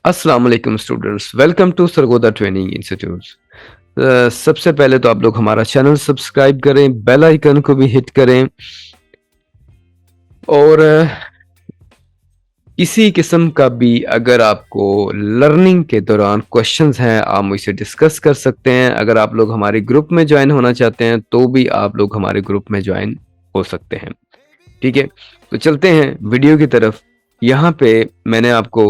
अस्सलाम वालेकुम students, welcome to Sargodha training institute. सबसे पहले तो आप लोग हमारा चैनल सब्सक्राइब करें, बेल आइकन को भी हिट करें और किसी किस्म का भी अगर आपको लर्निंग के दौरान क्वेश्चंस हैं आप मुझसे डिस्कस कर सकते हैं। अगर आप लोग हमारे ग्रुप में ज्वाइन होना चाहते हैं तो भी आप लोग हमारे ग्रुप में ज्वाइन हो सकते हैं। ठीक है, तो चलते हैं वीडियो की तरफ। यहाँ पे मैंने आपको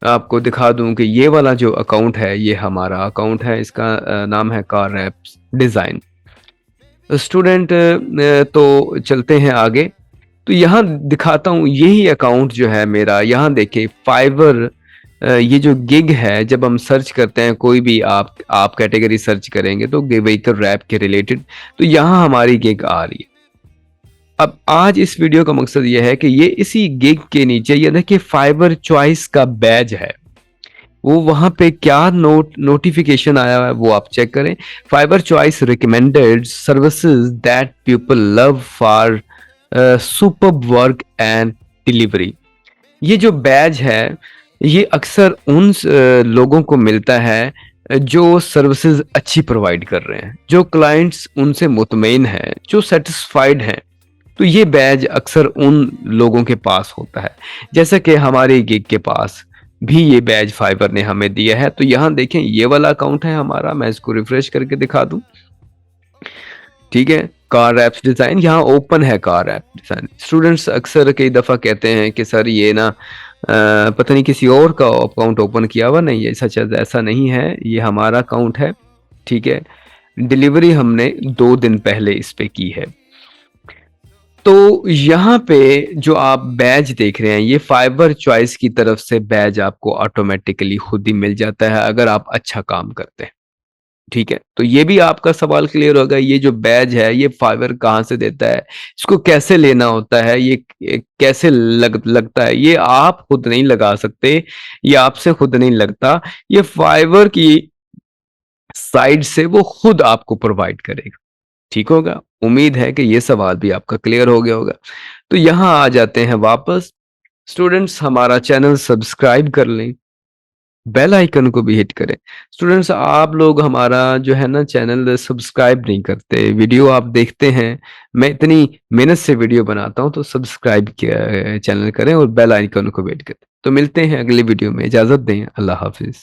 आपको दिखा दूं कि ये वाला जो अकाउंट है ये हमारा अकाउंट है। इसका नाम है कार एप्स डिज़ाइन। स्टूडेंट तो चलते हैं आगे। तो यहाँ दिखाता हूँ यही अकाउंट जो है मेरा। यहाँ देखिए फाइवर, ये जो गिग है, जब हम सर्च करते हैं कोई भी आप कैटेगरी सर्च करेंगे तो व्हीकल रैप के रिलेटेड, तो यहाँ हमारी गिग आ रही है। अब आज इस वीडियो का मकसद ये है कि ये इसी गिग के नीचे ये देखिए फाइबर चॉइस का बैज है, वो वहां पे क्या नोटिफिकेशन आया है वो आप चेक करें। Fibre choice recommended services that people love for super work and delivery. ये जो बैज है ये अक्सर उन लोगों को मिलता है जो सर्विसेज अच्छी प्रोवाइड कर रहे हैं, जो क्लाइंट्स उनसे मुतमईन हैं, जो सेटिस्फाइड हैं। तो ये बैज अक्सर उन लोगों के पास होता है, जैसा कि हमारे गिग के पास भी ये बैज फाइबर ने हमें दिया है। तो यहाँ देखें ये वाला अकाउंट है हमारा, मैं इसको रिफ्रेश करके दिखा दूं। ठीक है, कार एप्स डिजाइन यहाँ ओपन है। कार ऐप डिजाइन स्टूडेंट्स अक्सर कई दफा कहते हैं कि सर ये ना पता नहीं किसी और का अकाउंट ओपन किया हुआ, नहीं है सच, ऐसा नहीं है, ये हमारा अकाउंट है। ठीक है, डिलीवरी हमने 2 दिन पहले इस पे की है। तो यहाँ पे जो आप बैज देख रहे हैं ये फाइबर चॉइस की तरफ से बैज आपको ऑटोमेटिकली खुद ही मिल जाता है अगर आप अच्छा काम करते हैं। ठीक है, तो ये भी आपका सवाल क्लियर होगा, ये जो बैज है ये फाइबर कहाँ से देता है, इसको कैसे लेना होता है, ये कैसे लगता है। ये आप खुद नहीं लगा सकते, ये आपसे खुद नहीं लगता, ये फाइबर की साइड से वो खुद आपको प्रोवाइड करेगा। ठीक होगा, उम्मीद है कि ये सवाल भी आपका क्लियर हो गया होगा। तो यहाँ आ जाते हैं वापस। स्टूडेंट्स हमारा चैनल सब्सक्राइब कर लें, बेल आइकन को भी हिट करें। स्टूडेंट्स आप लोग हमारा जो है ना चैनल सब्सक्राइब नहीं करते, वीडियो आप देखते हैं, मैं इतनी मेहनत से वीडियो बनाता हूं, तो सब्सक्राइब चैनल करें और बेल आइकन को भी हिट करें। तो मिलते हैं अगली वीडियो में, इजाजत दें, अल्लाह हाफिज।